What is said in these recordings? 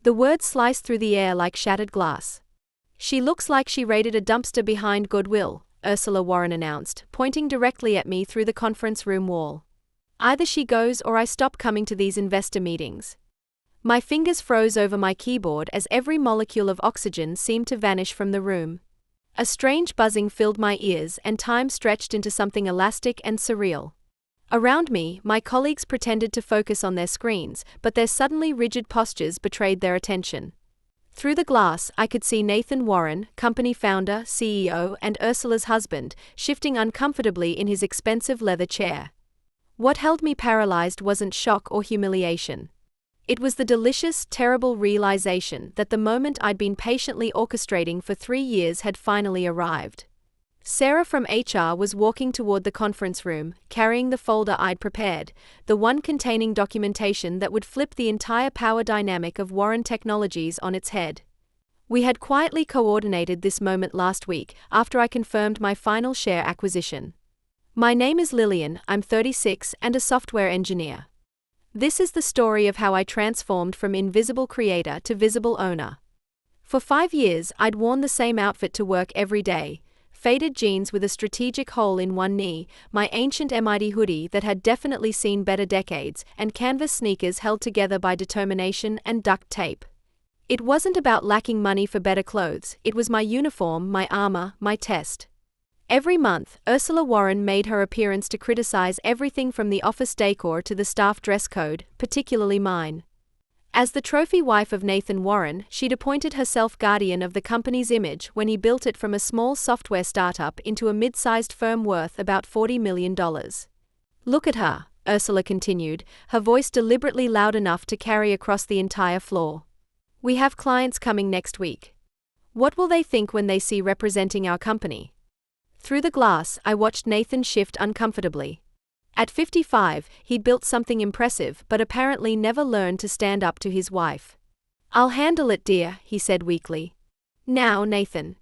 The words sliced through the air like shattered glass. "She looks like she raided a dumpster behind Goodwill," Ursula Warren announced, pointing directly at me through the conference room wall. "Either she goes or I stop coming to these investor meetings." My fingers froze over my keyboard as every molecule of oxygen seemed to vanish from the room. A strange buzzing filled my ears and time stretched into something elastic and surreal. Around me, my colleagues pretended to focus on their screens, but their suddenly rigid postures betrayed their attention. Through the glass, I could see Nathan Warren, company founder, CEO, and Ursula's husband, shifting uncomfortably in his expensive leather chair. What held me paralyzed wasn't shock or humiliation. It was the delicious, terrible realization that the moment I'd been patiently orchestrating for 3 years had finally arrived. Sarah from HR was walking toward the conference room, carrying the folder I'd prepared, the one containing documentation that would flip the entire power dynamic of Warren Technologies on its head. We had quietly coordinated this moment last week, after I confirmed my final share acquisition. "My name is Lillian, I'm 36 and a software engineer. This is the story of how I transformed from invisible creator to visible owner. For 5 years, I'd worn the same outfit to work every day. Faded jeans with a strategic hole in one knee, my ancient MIT hoodie that had definitely seen better decades, and canvas sneakers held together by determination and duct tape. It wasn't about lacking money for better clothes, it was my uniform, my armor, my test. Every month, Ursula Warren made her appearance to criticize everything from the office decor to the staff dress code, particularly mine. As the trophy wife of Nathan Warren, she'd appointed herself guardian of the company's image when he built it from a small software startup into a mid-sized firm worth about $40 million. "Look at her," Ursula continued, her voice deliberately loud enough to carry across the entire floor. "We have clients coming next week. What will they think when they see representing our company?" Through the glass, I watched Nathan shift uncomfortably. At 55, he'd built something impressive but apparently never learned to stand up to his wife. "I'll handle it, dear," he said weakly. "Now, Nathan."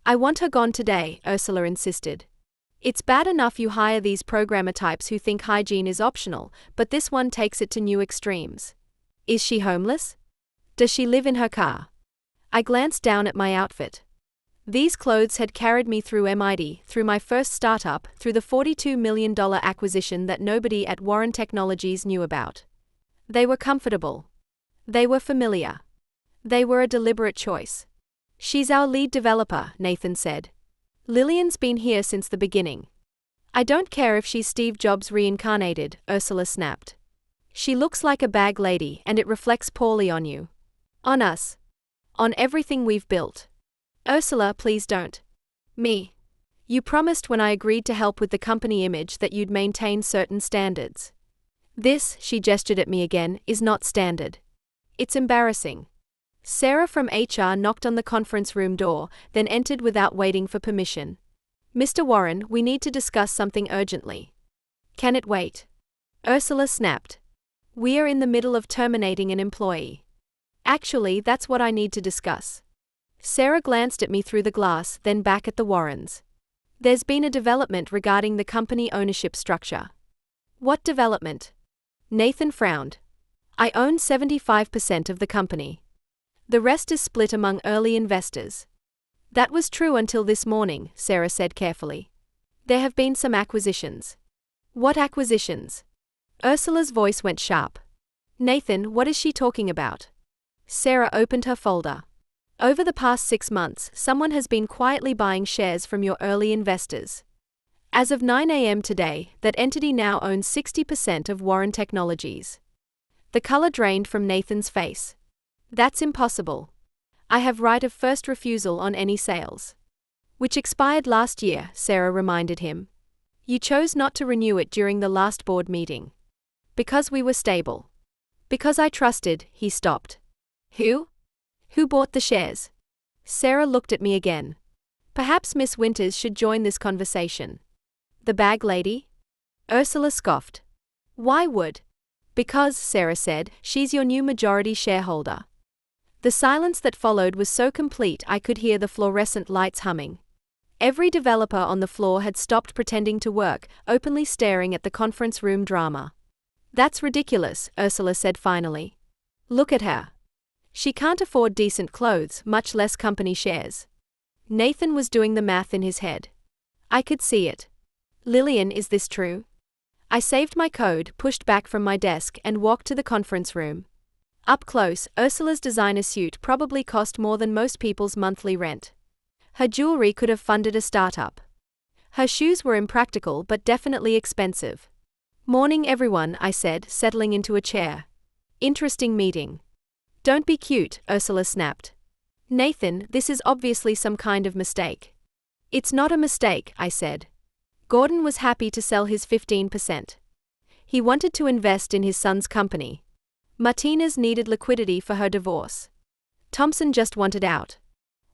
"I want her gone today," Ursula insisted. "It's bad enough you hire these programmer types who think hygiene is optional, but this one takes it to new extremes. Is she homeless? Does she live in her car?" I glanced down at my outfit. These clothes had carried me through MIT, through my first startup, through the $42 million acquisition that nobody at Warren Technologies knew about. They were comfortable. They were familiar. They were a deliberate choice. "She's our lead developer," Nathan said. "Lillian's been here since the beginning." "I don't care if she's Steve Jobs reincarnated," Ursula snapped. "She looks like a bag lady and it reflects poorly on you. On us. On everything we've built." "Ursula, please don't." "Me. You promised when I agreed to help with the company image that you'd maintain certain standards. This," she gestured at me again, "is not standard. It's embarrassing." Sarah from HR knocked on the conference room door, then entered without waiting for permission. "Mr. Warren, we need to discuss something urgently." "Can it wait?" Ursula snapped. "We are in the middle of terminating an employee." "Actually, that's what I need to discuss." Sarah glanced at me through the glass, then back at the Warrens. "There's been a development regarding the company ownership structure." "What development?" Nathan frowned. "I own 75% of the company. The rest is split among early investors." "That was true until this morning," Sarah said carefully. "There have been some acquisitions." "What acquisitions?" Ursula's voice went sharp. "Nathan, what is she talking about?" Sarah opened her folder. "Over the past 6 months, someone has been quietly buying shares from your early investors. As of 9 a.m. today, that entity now owns 60% of Warren Technologies." The color drained from Nathan's face. "That's impossible. I have right of first refusal on any sales." "Which expired last year," Sarah reminded him. "You chose not to renew it during the last board meeting." "Because we were stable." "Because I trusted," he stopped. "Who? Who bought the shares?" Sarah looked at me again. "Perhaps Miss Winters should join this conversation." "The bag lady?" Ursula scoffed. "Why would?" "Because," Sarah said, "she's your new majority shareholder." The silence that followed was so complete I could hear the fluorescent lights humming. Every developer on the floor had stopped pretending to work, openly staring at the conference room drama. "That's ridiculous," Ursula said finally. "Look at her. She can't afford decent clothes, much less company shares. Nathan was doing the math in his head. I could see it. Lillian, is this true? I saved my code, pushed back from my desk, and walked to the conference room. Up close, Ursula's designer suit probably cost more than most people's monthly rent. Her jewelry could have funded a startup. Her shoes were impractical but definitely expensive. Morning everyone, I said, settling into a chair. Interesting meeting. Don't be cute, Ursula snapped. Nathan, this is obviously some kind of mistake. It's not a mistake, I said. Gordon was happy to sell his 15%. He wanted to invest in his son's company. Martinez needed liquidity for her divorce. Thompson just wanted out.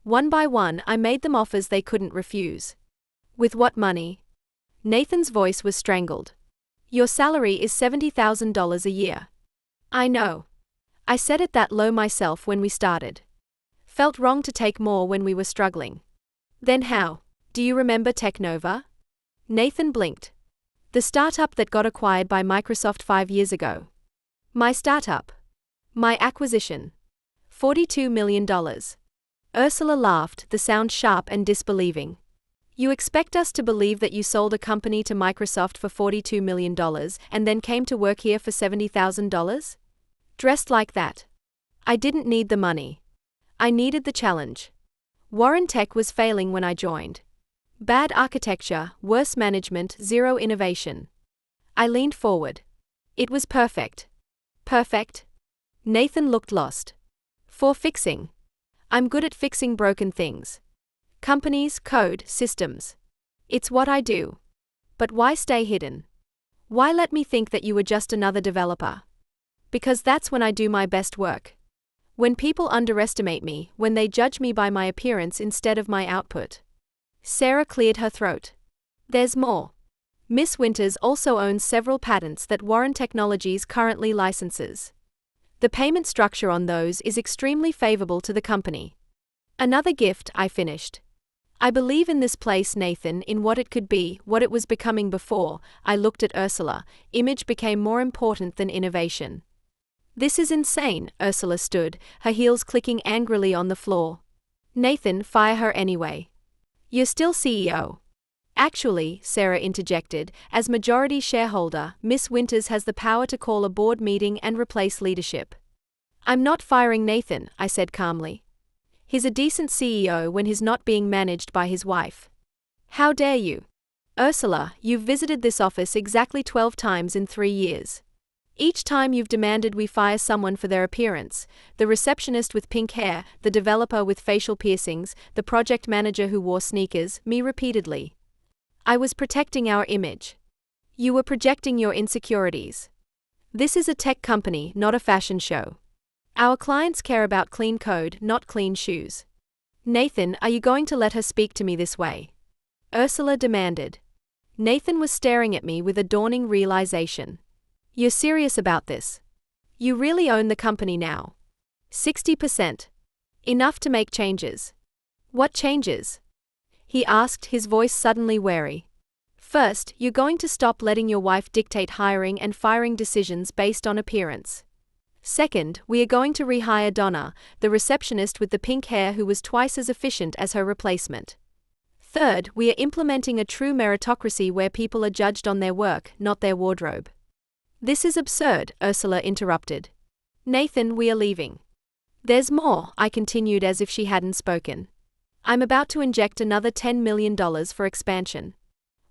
One by one, I made them offers they couldn't refuse. With what money? Nathan's voice was strangled. Your salary is $70,000 a year. I know. I set it that low myself when we started. Felt wrong to take more when we were struggling. Then how? Do you remember Technova? Nathan blinked. The startup that got acquired by Microsoft 5 years ago. My startup. My acquisition. $42 million. Ursula laughed, the sound sharp and disbelieving. You expect us to believe that you sold a company to Microsoft for $42 million and then came to work here for $70,000? Dressed like that. I didn't need the money. I needed the challenge. Warren Tech was failing when I joined. Bad architecture, worse management, zero innovation. I leaned forward. It was perfect. Perfect? Nathan looked lost. For fixing. I'm good at fixing broken things. Companies, code, systems. It's what I do. But why stay hidden? Why let me think that you were just another developer? Because that's when I do my best work. When people underestimate me, when they judge me by my appearance instead of my output. Sarah cleared her throat. There's more. Miss Winters also owns several patents that Warren Technologies currently licenses. The payment structure on those is extremely favorable to the company. Another gift, I finished. I believe in this place, Nathan, in what it could be, what it was becoming before. I looked at Ursula. Image became more important than innovation. This is insane, Ursula stood, her heels clicking angrily on the floor. Nathan, fire her anyway. You're still CEO. Actually, Sarah interjected, as majority shareholder, Miss Winters has the power to call a board meeting and replace leadership. I'm not firing Nathan, I said calmly. He's a decent CEO when he's not being managed by his wife. How dare you? Ursula, you've visited this office exactly 12 times in 3 years. Each time you've demanded we fire someone for their appearance, the receptionist with pink hair, the developer with facial piercings, the project manager who wore sneakers, me repeatedly. I was protecting our image. You were projecting your insecurities. This is a tech company, not a fashion show. Our clients care about clean code, not clean shoes. Nathan, are you going to let her speak to me this way? Ursula demanded. Nathan was staring at me with a dawning realization. You're serious about this? You really own the company now. 60%. Enough to make changes. What changes? He asked, his voice suddenly wary. First, you're going to stop letting your wife dictate hiring and firing decisions based on appearance. Second, we are going to rehire Donna, the receptionist with the pink hair who was twice as efficient as her replacement. Third, we are implementing a true meritocracy where people are judged on their work, not their wardrobe. This is absurd, Ursula interrupted. Nathan, we are leaving. There's more, I continued as if she hadn't spoken. I'm about to inject another $10 million for expansion.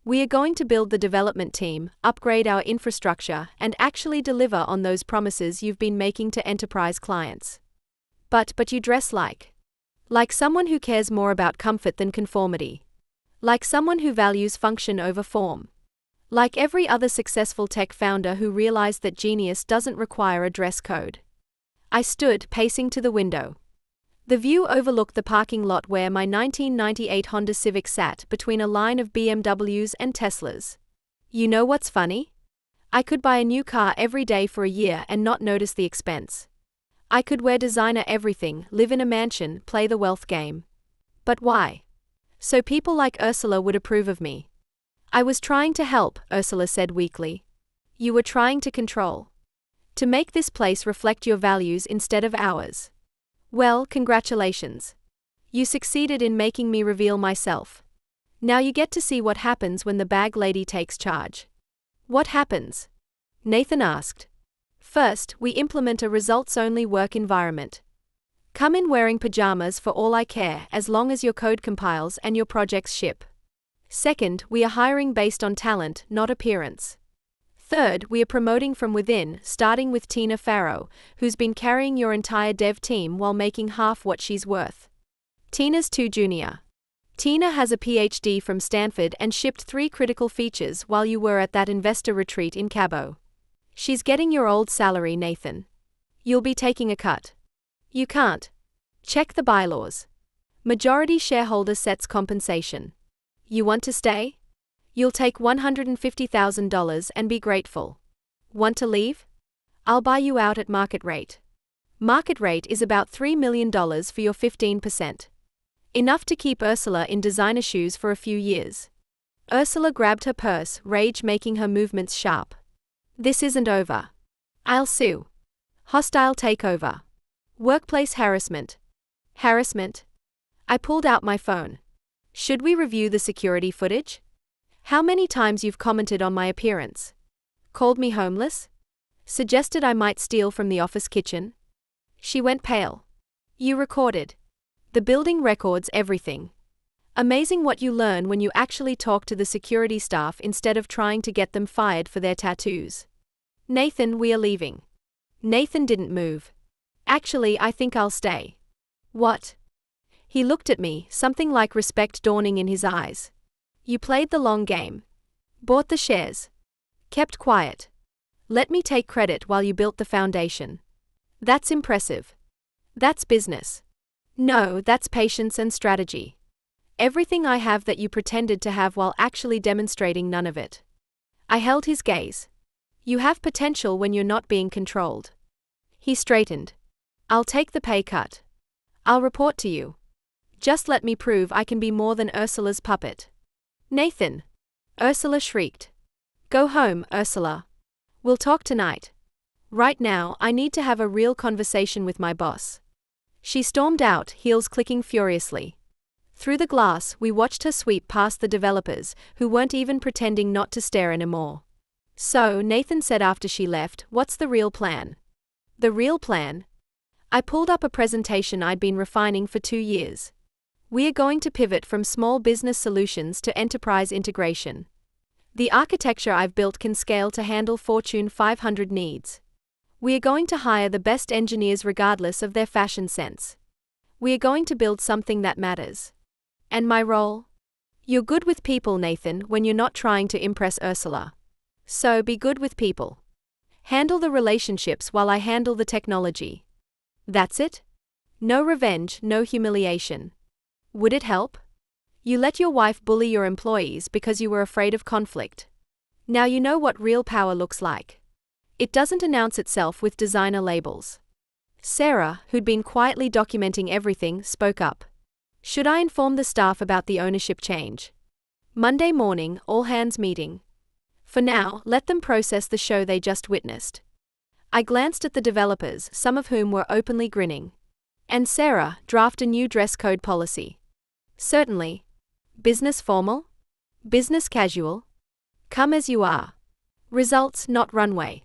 We are going to build the development team, upgrade our infrastructure, and actually deliver on those promises you've been making to enterprise clients. But you dress like someone who cares more about comfort than conformity. Like someone who values function over form. Like every other successful tech founder who realized that genius doesn't require a dress code. I stood, pacing to the window. The view overlooked the parking lot where my 1998 Honda Civic sat between a line of BMWs and Teslas. You know what's funny? I could buy a new car every day for a year and not notice the expense. I could wear designer everything, live in a mansion, play the wealth game. But why? So people like Ursula would approve of me. I was trying to help, Ursula said weakly. You were trying to control. To make this place reflect your values instead of ours. Well, congratulations. You succeeded in making me reveal myself. Now you get to see what happens when the bag lady takes charge. What happens? Nathan asked. First, we implement a results-only work environment. Come in wearing pajamas for all I care as long as your code compiles and your projects ship. Second, we are hiring based on talent, not appearance. Third, we are promoting from within, starting with Tina Farrow, who's been carrying your entire dev team while making half what she's worth. Tina's too junior. Tina has a PhD from Stanford and shipped 3 critical features while you were at that investor retreat in Cabo. She's getting your old salary, Nathan. You'll be taking a cut. You can't. Check the bylaws. Majority shareholder sets compensation. You want to stay? You'll take $150,000 and be grateful. Want to leave? I'll buy you out at market rate. Market rate is about $3 million for your 15%. Enough to keep Ursula in designer shoes for a few years. Ursula grabbed her purse, rage making her movements sharp. This isn't over. I'll sue. Hostile takeover. Workplace harassment. Harassment? I pulled out my phone. Should we review the security footage? How many times you've commented on my appearance? Called me homeless? Suggested I might steal from the office kitchen? She went pale. You recorded. The building records everything. Amazing what you learn when you actually talk to the security staff instead of trying to get them fired for their tattoos. Nathan, we are leaving. Nathan didn't move. Actually, I think I'll stay. What? He looked at me, something like respect dawning in his eyes. You played the long game. Bought the shares. Kept quiet. Let me take credit while you built the foundation. That's impressive. That's business. No, that's patience and strategy. Everything I have that you pretended to have while actually demonstrating none of it. I held his gaze. You have potential when you're not being controlled. He straightened. I'll take the pay cut. I'll report to you. Just let me prove I can be more than Ursula's puppet. Nathan! Ursula shrieked. Go home, Ursula. We'll talk tonight. Right now, I need to have a real conversation with my boss. She stormed out, heels clicking furiously. Through the glass, we watched her sweep past the developers, who weren't even pretending not to stare anymore. So, Nathan said after she left, what's the real plan? The real plan? I pulled up a presentation I'd been refining for 2 years. We are going to pivot from small business solutions to enterprise integration. The architecture I've built can scale to handle Fortune 500 needs. We are going to hire the best engineers regardless of their fashion sense. We are going to build something that matters. And my role? You're good with people, Nathan, when you're not trying to impress Ursula. So be good with people. Handle the relationships while I handle the technology. That's it? No revenge, no humiliation. Would it help? You let your wife bully your employees because you were afraid of conflict. Now you know what real power looks like. It doesn't announce itself with designer labels. Sarah, who'd been quietly documenting everything, spoke up. Should I inform the staff about the ownership change? Monday morning, all hands meeting. For now, let them process the show they just witnessed. I glanced at the developers, some of whom were openly grinning. And Sarah, draft a new dress code policy. Certainly. Business formal? Business casual? Come as you are. Results, not runway.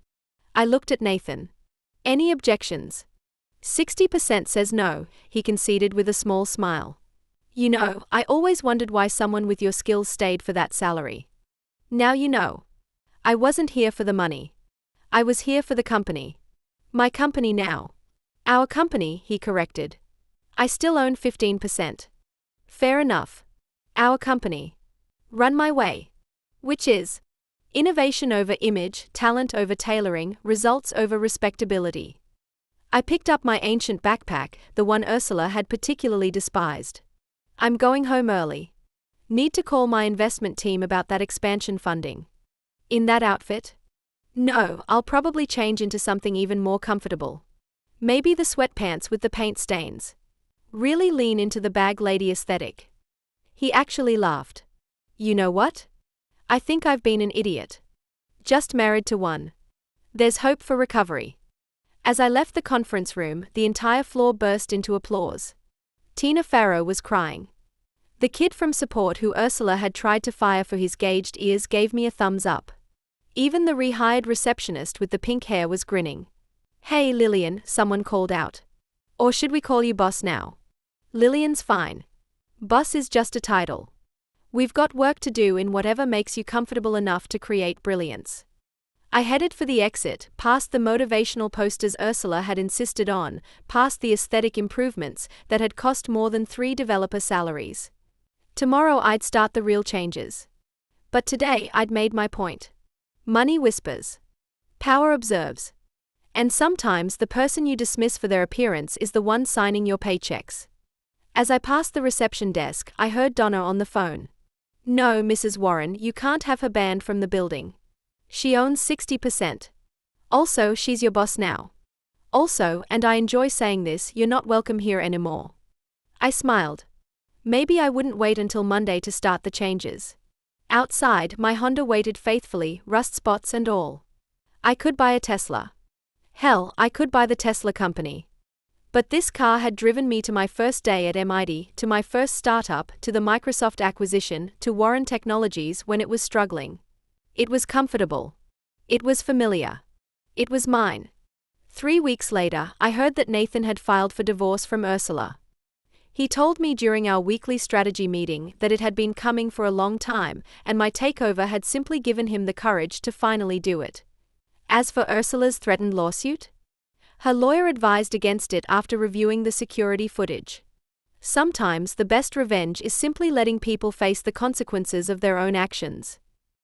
I looked at Nathan. Any objections? 60% says no, he conceded with a small smile. You know, I always wondered why someone with your skills stayed for that salary. Now you know. I wasn't here for the money. I was here for the company. My company now. Our company, he corrected. I still own 15%. Fair enough. Our company. Run my way. Which is innovation over image, talent over tailoring, results over respectability. I picked up my ancient backpack, the one Ursula had particularly despised. I'm going home early. Need to call my investment team about that expansion funding. In that outfit? No, I'll probably change into something even more comfortable. Maybe the sweatpants with the paint stains. Really lean into the bag lady aesthetic. He actually laughed. You know what? I think I've been an idiot. Just married to one. There's hope for recovery. As I left the conference room, the entire floor burst into applause. Tina Farrow was crying. The kid from support who Ursula had tried to fire for his gauged ears gave me a thumbs up. Even the rehired receptionist with the pink hair was grinning. "Hey Lillian," someone called out. "Or should we call you boss now?" "Lillian's fine. Boss is just a title. We've got work to do in whatever makes you comfortable enough to create brilliance." I headed for the exit, past the motivational posters Ursula had insisted on, past the aesthetic improvements that had cost more than 3 developer salaries. Tomorrow I'd start the real changes. But today I'd made my point. Money whispers. Power observes. And sometimes the person you dismiss for their appearance is the one signing your paychecks. As I passed the reception desk, I heard Donna on the phone. "No, Mrs. Warren, you can't have her banned from the building. She owns 60%. Also, she's your boss now. Also, and I enjoy saying this, you're not welcome here anymore." I smiled. Maybe I wouldn't wait until Monday to start the changes. Outside, my Honda waited faithfully, rust spots and all. I could buy a Tesla. Hell, I could buy the Tesla company. But this car had driven me to my first day at MIT, to my first startup, to the Microsoft acquisition, to Warren Technologies when it was struggling. It was comfortable. It was familiar. It was mine. 3 weeks later, I heard that Nathan had filed for divorce from Ursula. He told me during our weekly strategy meeting that it had been coming for a long time, and my takeover had simply given him the courage to finally do it. As for Ursula's threatened lawsuit, her lawyer advised against it after reviewing the security footage. Sometimes the best revenge is simply letting people face the consequences of their own actions.